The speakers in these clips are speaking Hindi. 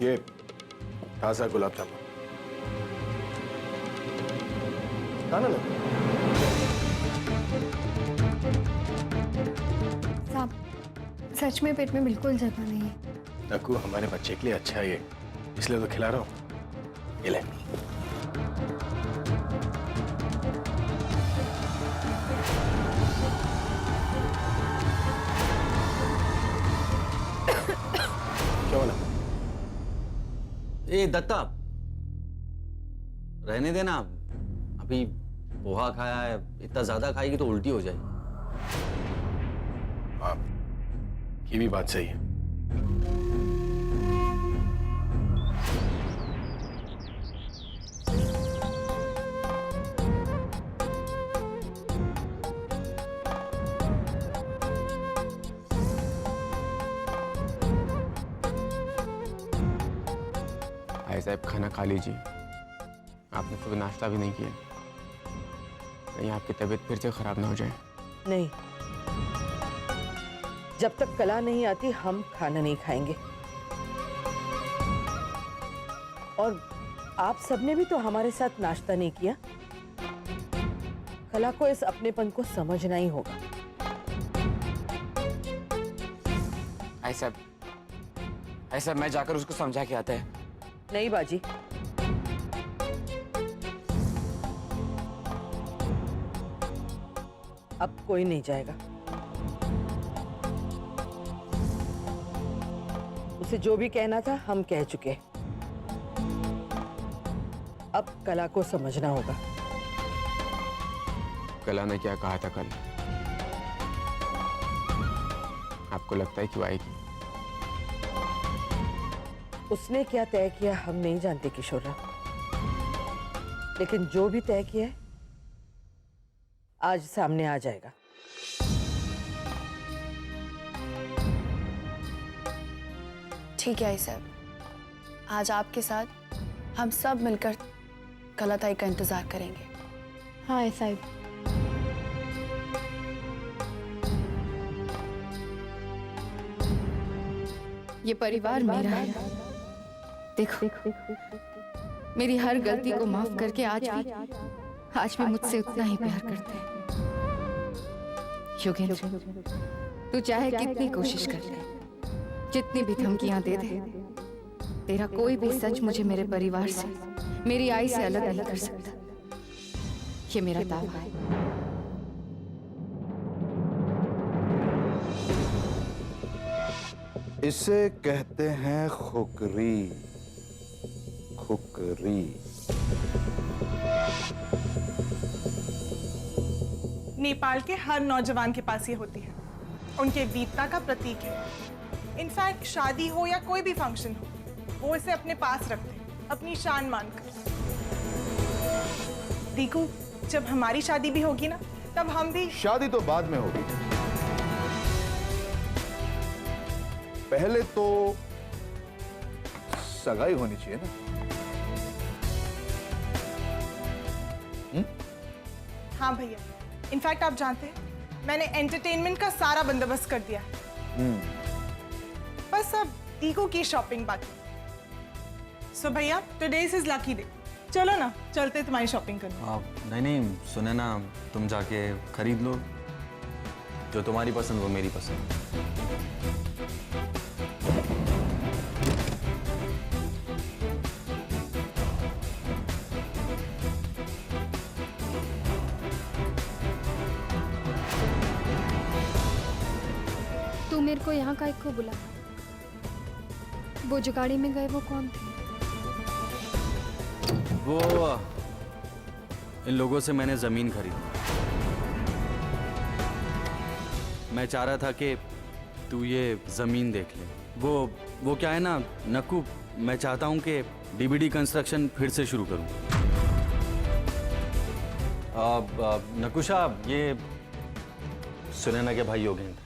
ये ताजा गुलाब जामुन खाना ना। साहब, सच में पेट में बिल्कुल जगह नहीं है। नक्कू, हमारे बच्चे के लिए अच्छा है ये, इसलिए तो खिला रहा हूँ। ये ले। क्या बोला? ए दत्ता, रहने देना। अभी पोहा खाया है, इतना ज्यादा खाएगी तो उल्टी हो जाएगी। ये भी बात सही है। भाई साहब, खाना खा लीजिए। आपने सुबह नाश्ता भी नहीं किया, कहीं आपकी तबीयत फिर से खराब ना हो जाए। नहीं, जब तक कला नहीं आती हम खाना नहीं खाएंगे। और आप सबने भी तो हमारे साथ नाश्ता नहीं किया। कला को इस अपनेपन को समझना ही होगा। ऐसा मैं जाकर उसको समझा के आता है। नहीं बाजी, अब कोई नहीं जाएगा। उसे जो भी कहना था हम कह चुके। अब कला को समझना होगा। कला ने क्या कहा था कल? आपको लगता है कि वो आएगी? उसने क्या तय किया हम नहीं जानते किशोरराव, लेकिन जो भी तय किया है आज सामने आ जाएगा। ठीक है आई साहब, आज आपके साथ हम सब मिलकर कला ताई का इंतजार करेंगे। हाँ आई साहब। ये परिवार मेरा है। देखो, मेरी हर गलती को माफ करके आज भी मुझसे उतना ही प्यार करते हैं। योगेंद्र, तू चाहे कितनी कोशिश कर ले, जितनी भी धमकियां दे दे, तेरा कोई भी सच मुझे मेरे परिवार से, मेरी आई से अलग नहीं कर सकता। ये मेरा दावा है। इसे कहते हैं खुकरी। खुकरी। नेपाल के हर नौजवान के पास ये होती है, उनके वीरता का प्रतीक है। इनफैक्ट शादी हो या कोई भी फंक्शन हो, वो इसे अपने पास रखते हैं, अपनी शान मानकर। देखो, जब हमारी शादी भी होगी ना, तब हम भी। शादी तो बाद में होगी, पहले तो सगाई होनी चाहिए ना। हाँ भैया, इनफैक्ट आप जानते हैं मैंने एंटरटेनमेंट का सारा बंदोबस्त कर दिया है। बस अब दीकू की शॉपिंग बाकी। सो भैया, टुडेज इज लकी डे। चलो ना, चलते तुम्हारी शॉपिंग करने। नहीं, सुने ना, तुम जाके खरीद लो जो तुम्हारी पसंद वो मेरी पसंद। तू मेरे को यहाँ का को बुला। वो जो गाड़ी में गए वो कौन थे? वो इन लोगों से मैंने जमीन खरीदी। मैं चाह रहा था कि तू ये जमीन देख ले। वो क्या है ना नक्कू, मैं चाहता हूँ कि डीबीडी कंस्ट्रक्शन फिर से शुरू करूँ। नक्कू साहब, ये सुनैना के भाई योगेंद्र,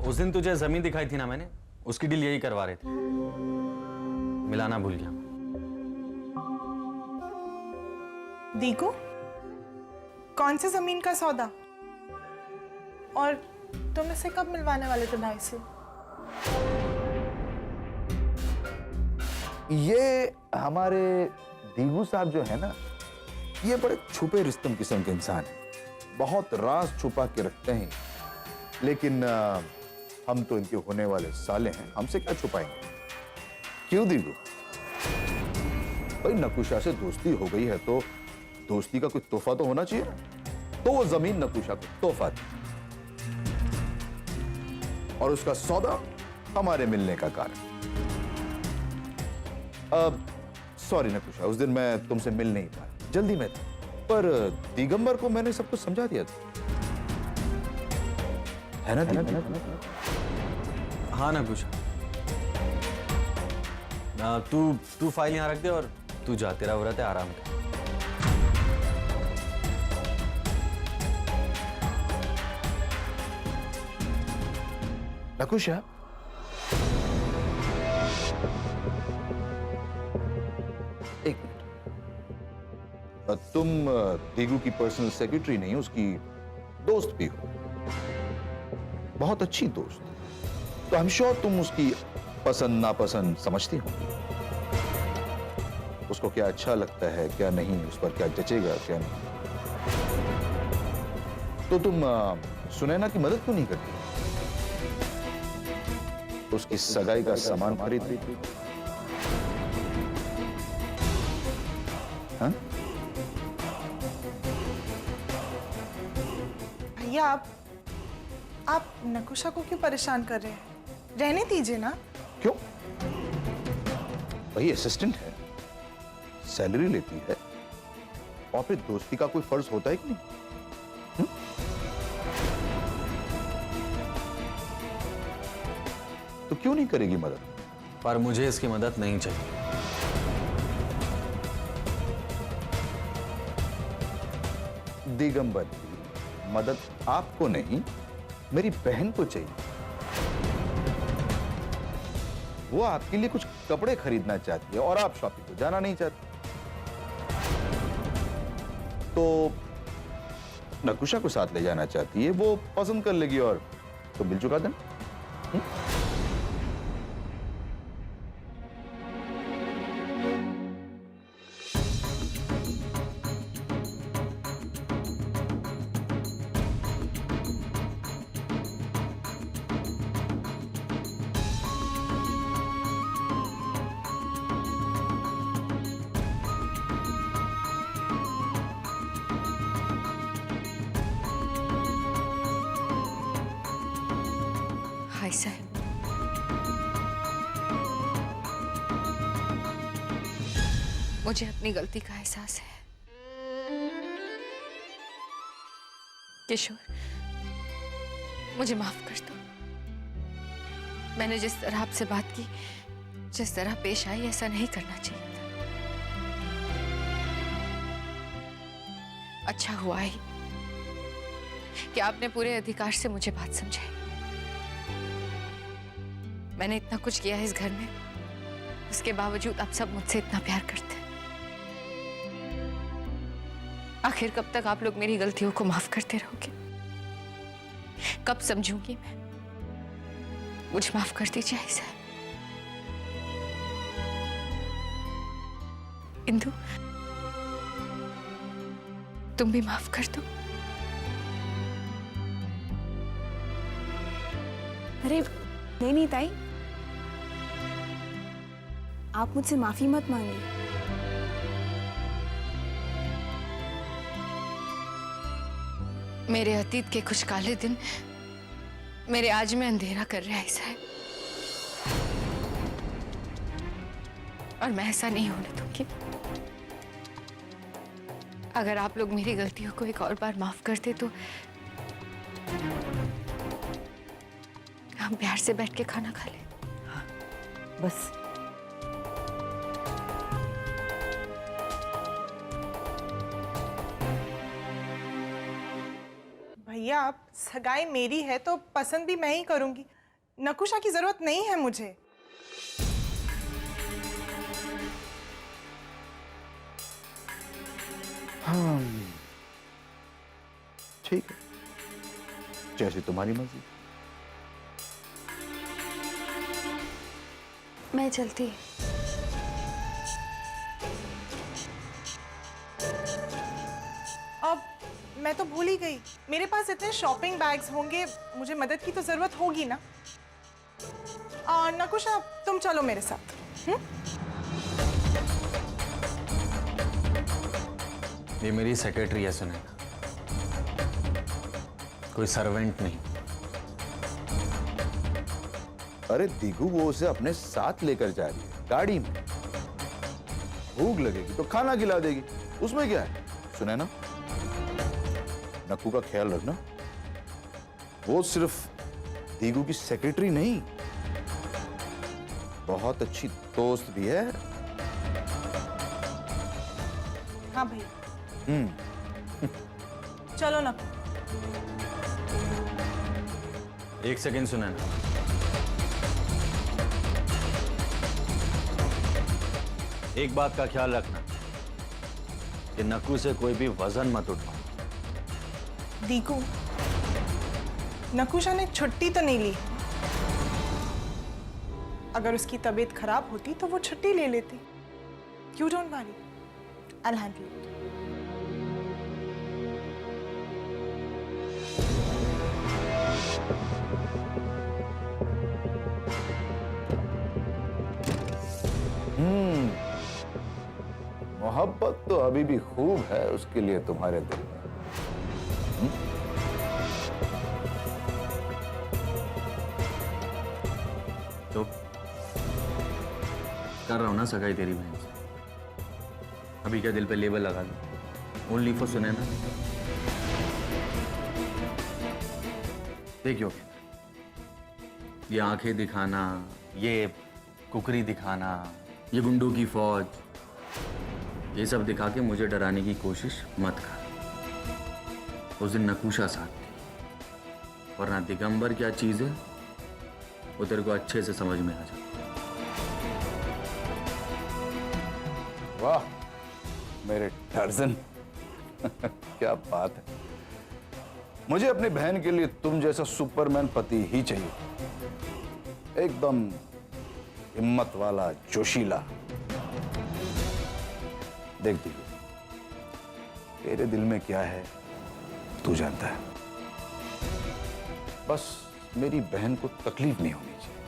उस दिन तुझे जमीन दिखाई थी ना मैंने, उसकी डील यही करवा रहे थे। मिलाना भूल गया। दीकू, कौन सी जमीन का सौदा? और तुम इसे कब मिलवाने वाले थे भाई से? ये हमारे दीगू साहब जो है ना, ये बड़े छुपे रिश्तम किस्म के इंसान हैं, बहुत राज छुपा के रखते हैं। लेकिन हम तो इनके होने वाले साले हैं, हमसे क्या छुपाएंगे? क्यों दीगू? भाई नकुशा से दोस्ती हो गई है तो दोस्ती का कोई तोहफा तो होना चाहिए ना। तो वो जमीन नकुशा को तोहफा दी और उसका सौदा हमारे मिलने का कारण। अब सॉरी नकुशा, उस दिन मैं तुमसे मिल नहीं पाया, जल्दी में था। पर दिगंबर को मैंने सब कुछ समझा दिया था, है ना दिगंबर? हाँ ना कुछ। तू फाइल यहाँ रख दे और तू जा, तेरा व्रत है, आराम कर। नकुशा, एक मिनट। तुम दीगू की पर्सनल सेक्रेटरी नहीं, उसकी दोस्त भी हो, बहुत अच्छी दोस्त। तो आई एम श्योर तुम उसकी पसंद नापसंद समझती हो, उसको क्या अच्छा लगता है क्या नहीं, उस पर क्या जचेगा क्या नहीं। तो तुम सुनैना की मदद क्यों नहीं करती? उसकी सगाई का सामान खरीद ली। हाँ? भैया आप नकुशा को क्यों परेशान कर रहे हैं? रहने दीजिए ना। क्यों? वही असिस्टेंट है, सैलरी लेती है, और फिर दोस्ती का कोई फर्ज होता है कि नहीं? हुँ? तो क्यों नहीं करेगी मदद? पर मुझे इसकी मदद नहीं चाहिए। दिगंबर की मदद आपको नहीं, मेरी बहन को चाहिए। वो आपके लिए कुछ कपड़े खरीदना चाहती है और आप शॉपिंग को जाना नहीं चाहते। तो नकुशा को साथ ले जाना चाहती है, वो पसंद कर लेगी और तो बिल चुका देना। हाय साहब, मुझे अपनी गलती का एहसास है। किशोर, मुझे माफ कर दो। मैंने जिस तरह आपसे बात की, जिस तरह पेश आई, ऐसा नहीं करना चाहिए था। अच्छा हुआ ही कि आपने पूरे अधिकार से मुझे बात समझाई। मैंने इतना कुछ किया है इस घर में, उसके बावजूद आप सब मुझसे इतना प्यार करते हैं। आखिर कब तक आप लोग मेरी गलतियों को माफ करते रहोगे? कब समझूंगी मैं? मुझे माफ कर दीजिए साहब। इंदु, तुम भी माफ कर दो। अरे नहीं ताई, आप मुझसे माफी मत मांगिए। मेरे अतीत के कुछ काले दिन मेरे आज में अंधेरा कर रहे हैं साहब, और मैं ऐसा नहीं होने दूंगी। अगर आप लोग मेरी गलतियों को एक और बार माफ करते तो हम प्यार से बैठ के खाना खा ले। बस भैया आप सगाई मेरी है तो पसंद भी मैं ही करूंगी। नकुशा की जरूरत नहीं है मुझे। हाँ ठीक है, जैसे तुम्हारी मर्जी। मैं चलती। मैं तो भूल ही गई, मेरे पास इतने शॉपिंग बैग्स होंगे, मुझे मदद की तो जरूरत होगी ना। नकुशा, तुम चलो मेरे साथ। ये मेरी सेक्रेटरी है सुनैना, कोई सर्वेंट नहीं। अरे दीगू, वो उसे अपने साथ लेकर जा रही है गाड़ी में। भूख लगेगी तो खाना खिला देगी, उसमें क्या है। सुने ना, नक्कू का ख्याल रखना। वो सिर्फ दीगू की सेक्रेटरी नहीं, बहुत अच्छी दोस्त भी है। हाँ भैया, चलो ना। एक सेकेंड सुनैना, एक बात का ख्याल रखना कि नक्कू से कोई भी वजन मत उठाओ। दीकू, नकुशा ने छुट्टी तो नहीं ली। अगर उसकी तबीयत खराब होती तो वो छुट्टी ले लेती। You don't worry, I'll handle it. मोहब्बत तो अभी भी खूब है उसके लिए तुम्हारे दिल में। तो कर रहा हूं ना सगाई तेरी बहन से। अभी क्या दिल पे लेबल लगा लो, ओनली फॉर सुनैना। देखियो, ये आंखें दिखाना, ये कुकरी दिखाना, ये गुंडों की फौज, ये सब दिखा के मुझे डराने की कोशिश मत कर। उस दिन नकुशा साथ थी, वरना दिगंबर क्या चीज है वो तेरे को अच्छे से समझ में आ जाता। वाह मेरे टर्जन, क्या बात है। मुझे अपनी बहन के लिए तुम जैसा सुपरमैन पति ही चाहिए। एकदम हिम्मत वाला, जोशीला। देख दीदी, तेरे दिल में क्या है तू जानता है। बस मेरी बहन को तकलीफ नहीं होनी चाहिए,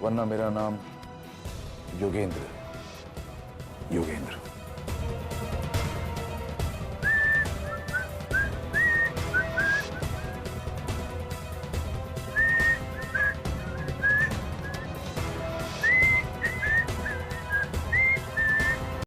वरना मेरा नाम योगेंद्र है। योगेंद्र।